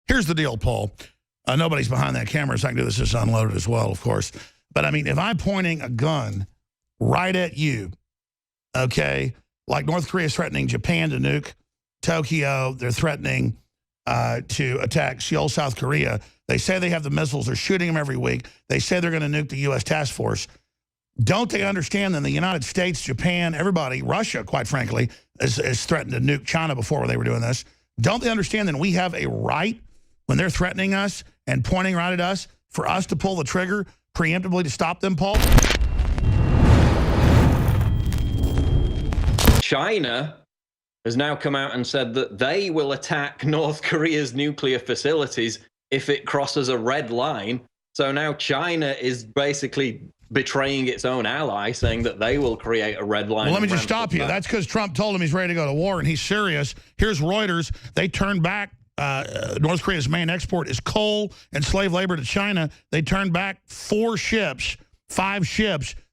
Here's the deal, Paul. Nobody's behind that camera, so I can do this just unloaded as well, of course. But, I mean, if I'm pointing a gun right at you, okay, like North Korea is threatening Japan to nuke Tokyo. They're threatening to attack Seoul, South Korea. They say they have the missiles. They're shooting them every week. They say they're going to nuke the U.S. task force. Don't they understand that the United States, Japan, everybody, Russia, quite frankly, is threatened to nuke China before they were doing this? Don't they understand that we have a right when they're threatening us and pointing right at us for us to pull the trigger preemptively to stop them, Paul? China has now come out and said that they will attack North Korea's nuclear facilities if it crosses a red line. So now China is basically betraying its own ally, saying that they will create a red line. Well, let me just stop you. That's because Trump told him he's ready to go to war, and he's serious. Here's Reuters. They turned back. North Korea's main export is coal and slave labor to China. They turned back 5 ships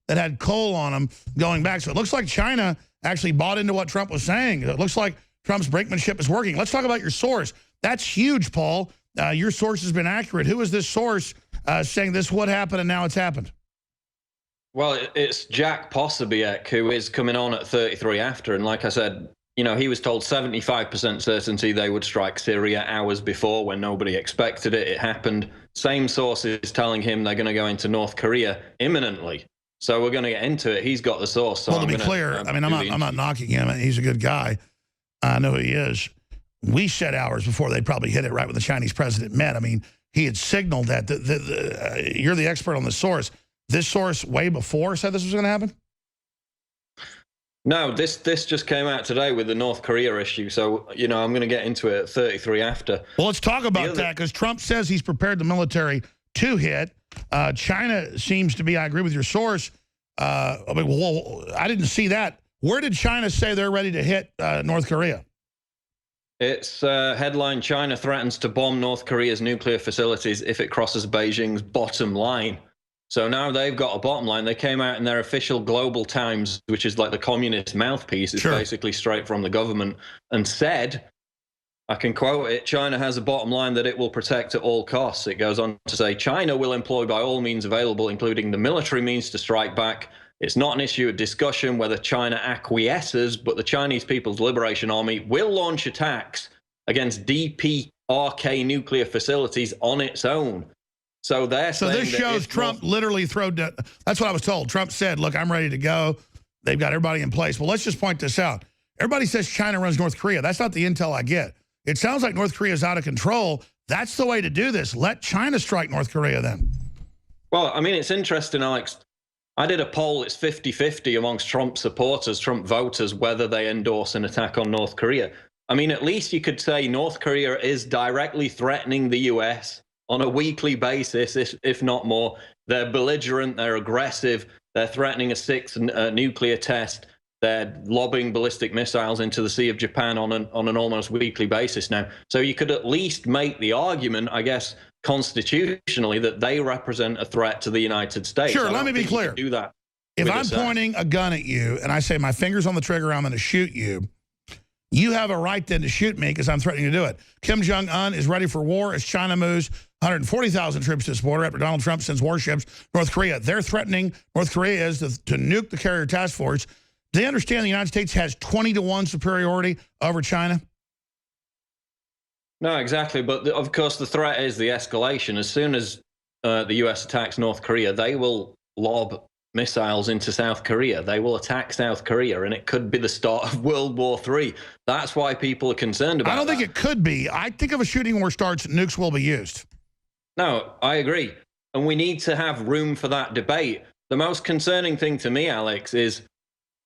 that had coal on them going back. So it looks like China actually bought into what Trump was saying. It looks like Trump's brinkmanship is working. Let's talk about your source. That's huge, Paul. Your source has been accurate. Who is this source saying this would happen and now it's happened? Well, it's Jack Posobiec, who is coming on at 33 after. And like I said, you know, he was told 75% certainty they would strike Syria hours before when nobody expected it. It happened. Same source is telling him they're going to go into North Korea imminently. So we're going to get into it. He's got the source. So well, to be clear, I mean, I'm not knocking him. He's a good guy. I know he is. We said hours before they probably hit it right when the Chinese president met. I mean, he had signaled that. You're the expert on the source. This source way before said this was going to happen? No, this just came out today with the North Korea issue. So, you know, I'm going to get into it at 33 after. Well, let's talk about that because Trump says he's prepared the military to hit. China seems to be, I agree with your source. I mean, well, I didn't see that. Where did China say they're ready to hit North Korea? It's headline, China threatens to bomb North Korea's nuclear facilities if it crosses Beijing's bottom line. So now they've got a bottom line. They came out in their official Global Times, which is like the communist mouthpiece. It's basically straight from the government, and said, I can quote it, China has a bottom line that it will protect at all costs. It goes on to say, China will employ by all means available, including the military means, to strike back. It's not an issue of discussion whether China acquiesces, but the Chinese People's Liberation Army will launch attacks against DPRK nuclear facilities on its own. So they're saying this shows Trump literally that's what I was told. Trump said, look, I'm ready to go. They've got everybody in place. Well, let's just point this out. Everybody says China runs North Korea. That's not the intel I get. It sounds like North Korea is out of control. That's the way to do this. Let China strike North Korea then. Well, I mean, it's interesting, Alex. I did a poll. It's 50-50 amongst Trump supporters, Trump voters, whether they endorse an attack on North Korea. I mean, at least you could say North Korea is directly threatening the U.S. on a weekly basis, if not more. They're belligerent, they're aggressive, they're threatening a 6th nuclear test, they're lobbing ballistic missiles into the Sea of Japan on an almost weekly basis now. So you could at least make the argument, I guess, constitutionally, that they represent a threat to the United States. Sure, let me be clear. Do that. If I'm pointing a gun at you and I say my finger's on the trigger, I'm going to shoot you, you have a right then to shoot me because I'm threatening to do it. Kim Jong-un is ready for war as China moves 140,000 troops to its border after Donald Trump sends warships to North Korea. They're threatening, North Korea is, to nuke the carrier task force. Do they understand the United States has 20-to-1 superiority over China? No, exactly. But of course, the threat is the escalation. As soon as the U.S. attacks North Korea, they will lob missiles into South Korea. They will attack South Korea, and it could be the start of World War III. That's why people are concerned about that. I don't think it could be. I think if a shooting war starts, nukes will be used. No, I agree. And we need to have room for that debate. The most concerning thing to me, Alex, is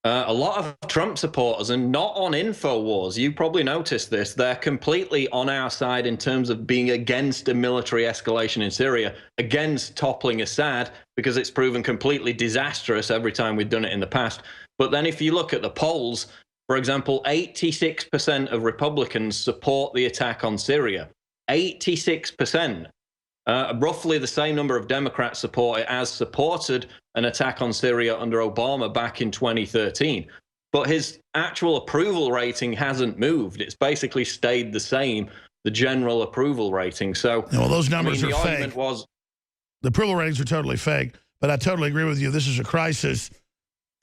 a lot of Trump supporters are not on InfoWars. You probably noticed this. They're completely on our side in terms of being against a military escalation in Syria, against toppling Assad, because it's proven completely disastrous every time we've done it in the past. But then if you look at the polls, for example, 86% of Republicans support the attack on Syria. 86%. Roughly the same number of Democrats support it as supported an attack on Syria under Obama back in 2013. But his actual approval rating hasn't moved. It's basically stayed the same. the general approval rating. So, well, those numbers I mean, are the fake. argument was, the approval ratings are totally fake, but I totally agree with you. This is a crisis.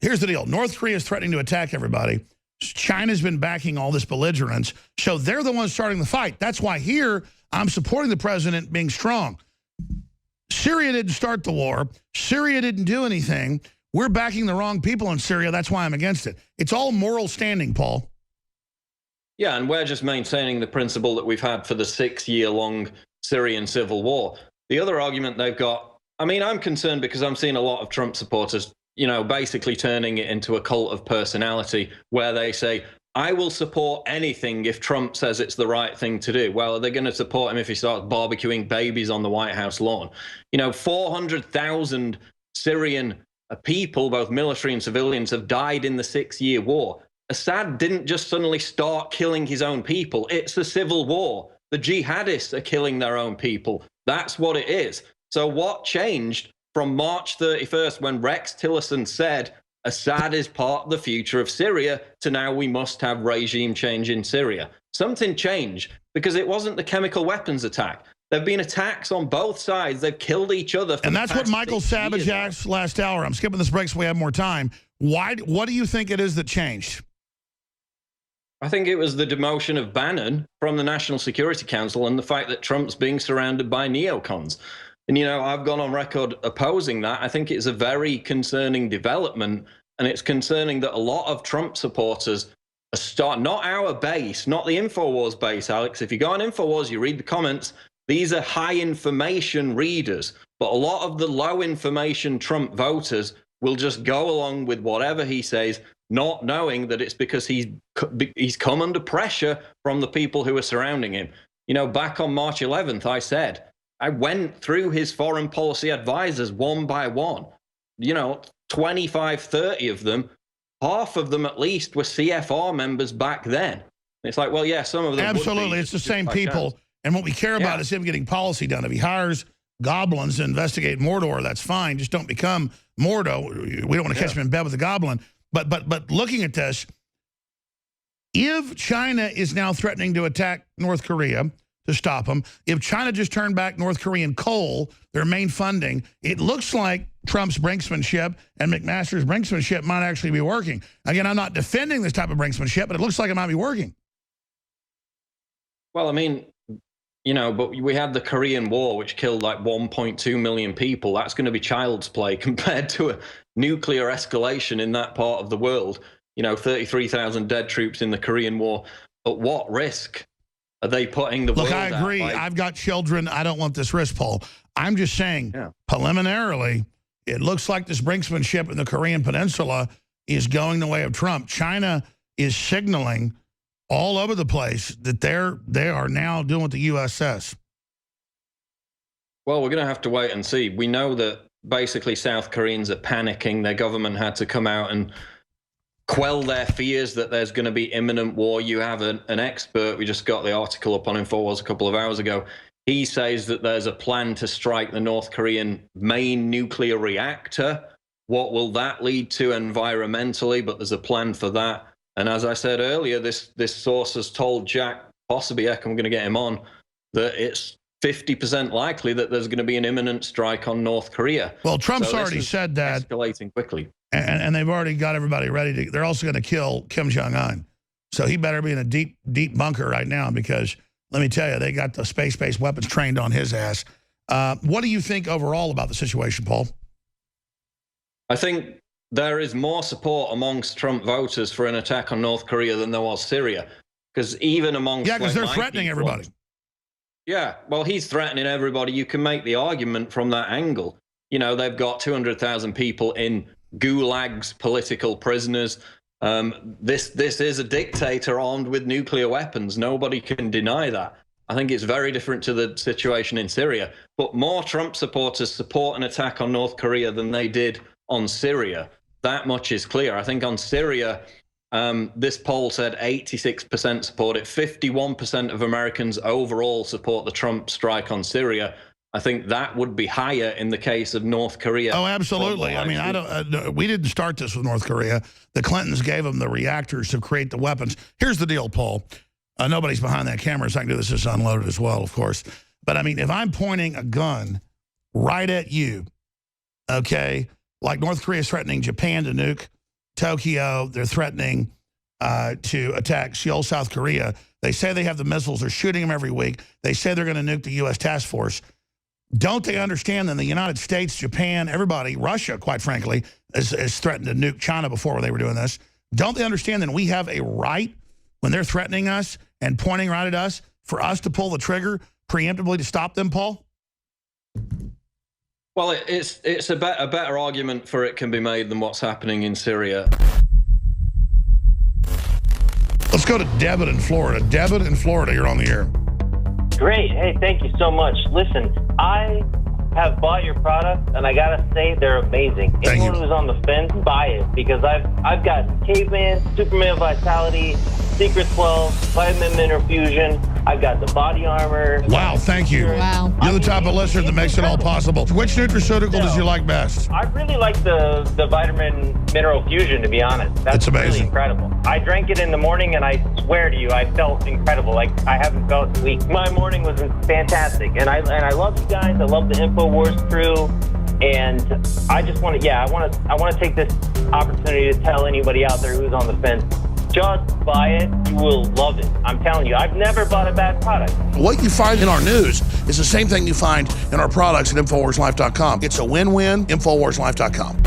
Here's the deal. North Korea is threatening to attack everybody. China's been backing all this belligerence, so they're the ones starting the fight. That's why here I'm supporting the president being strong. Syria didn't start the war. Syria didn't do anything. We're backing the wrong people in Syria. That's why I'm against it. It's all moral standing, Paul. yeah, and we're just maintaining the principle that we've had for the 6-year-long Syrian civil war. The other argument they've got, I mean, I'm concerned because I'm seeing a lot of Trump supporters, you know, basically turning it into a cult of personality where they say, I will support anything if Trump says it's the right thing to do. Well, are they going to support him if he starts barbecuing babies on the White House lawn? You know, 400,000 Syrian people, both military and civilians, have died in the 6-year war. Assad didn't just suddenly start killing his own people. It's a civil war. The jihadists are killing their own people. That's what it is. So what changed from March 31st when Rex Tillerson said Assad is part of the future of Syria to now we must have regime change in Syria? Something changed because it wasn't the chemical weapons attack. There have been attacks on both sides. They've killed each other. And that's what Michael Savage asked last hour. I'm skipping this break so we have more time. What do you think it is that changed? I think it was the demotion of Bannon from the National Security Council and the fact that Trump's being surrounded by neocons. And, you know, I've gone on record opposing that. I think it's a very concerning development, and it's concerning that a lot of Trump supporters are not our base, not the InfoWars base, Alex. If you go on InfoWars, you read the comments, these are high information readers, but a lot of the low information Trump voters will just go along with whatever he says, not knowing that it's because he's come under pressure from the people who are surrounding him. You know, back on March 11th, I went through his foreign policy advisors one by one. You know, 25, 30 of them, half of them at least were CFR members back then. It's like, well, yeah, some of them absolutely, it's the same people. And what we care about is him getting policy done. If he hires goblins to investigate Mordor, that's fine. Just don't become Mordo. We don't want to catch him in bed with a goblin. But looking at this, if China is now threatening to attack North Korea to stop them, if China just turned back North Korean coal, their main funding, it looks like Trump's brinksmanship and McMaster's brinksmanship might actually be working. Again, I'm not defending this type of brinksmanship, but it looks like it might be working. Well, I mean, you know, but we had the Korean War, which killed like 1.2 million people. That's going to be child's play compared to a nuclear escalation in that part of the world. You know, 33,000 dead troops in the Korean War. At what risk are they putting the world at? Look, I agree. I've got children. I don't want this risk, Paul. I'm just saying, preliminarily, it looks like this brinksmanship in the Korean Peninsula is going the way of Trump. China is signaling all over the place that they are now doing what the U.S. says. Well, we're going to have to wait and see. We know that basically South Koreans are panicking. Their government had to come out and quell their fears that there's going to be imminent war. You have an expert. We just got the article up on InfoWars a couple of hours ago. He says that there's a plan to strike the North Korean main nuclear reactor. What will that lead to environmentally? But there's a plan for that. And as I said earlier, this source has told Jack Posobiec, I'm going to get him on, that it's 50% likely that there's going to be an imminent strike on North Korea. Well, Trump's already said that. Escalating quickly. And they've already got everybody ready to. They're also going to kill Kim Jong-un. So he better be in a deep, deep bunker right now because, let me tell you, they got the space-based weapons trained on his ass. What do you think overall about the situation, Paul? I think there is more support amongst Trump voters for an attack on North Korea than there was Syria. Because even amongst... Yeah, because they're threatening everybody. Yeah, well, he's threatening everybody. You can make the argument from that angle. You know, they've got 200,000 people in gulags, political prisoners. This is a dictator armed with nuclear weapons. Nobody can deny that. I think it's very different to the situation in Syria. But more Trump supporters support an attack on North Korea than they did on Syria. That much is clear. I think on Syria, this poll said 86% support it. 51% of Americans overall support the Trump strike on Syria. I think that would be higher in the case of North Korea. Oh, absolutely. I mean, we didn't start this with North Korea. The Clintons gave them the reactors to create the weapons. Here's the deal, Paul. Nobody's behind that camera, so I can do this as unloaded as well, of course. But, I mean, if I'm pointing a gun right at you, okay, like North Korea is threatening Japan to nuke Tokyo. They're threatening to attack Seoul, South Korea. They say they have the missiles. They're shooting them every week. They say they're going to nuke the U.S. task force. Don't they understand that the United States, Japan, everybody, Russia, quite frankly, is threatened to nuke China before they were doing this? Don't they understand that we have a right, when they're threatening us and pointing right at us, for us to pull the trigger preemptively to stop them, Paul? Well, it's a better argument for it can be made than what's happening in Syria. Let's go to Debit in Florida. Debit in Florida, you're on the air. Great. Hey, thank you so much. Listen, I have bought your product, and I gotta say they're amazing. Anyone who's on the fence, buy it, because I've got Caveman, Superman Vitality, Secret 12, Vitamin Mineral Fusion. I've got the body armor. Wow, thank you. Wow. You're the type of listener that makes it all possible. Which nutraceutical does you like best? I really like the Vitamin Mineral Fusion, to be honest. That's amazing. Really incredible. I drank it in the morning, and I swear to you, I felt incredible. Like I haven't felt in weeks. My morning was fantastic, and I love you guys. I love the InfoWars crew, and I just want to, I want to take this opportunity to tell anybody out there who's on the fence. Just buy it. You will love it. I'm telling you, I've never bought a bad product. What you find in our news is the same thing you find in our products at InfoWarsLife.com. It's a win-win, InfoWarsLife.com.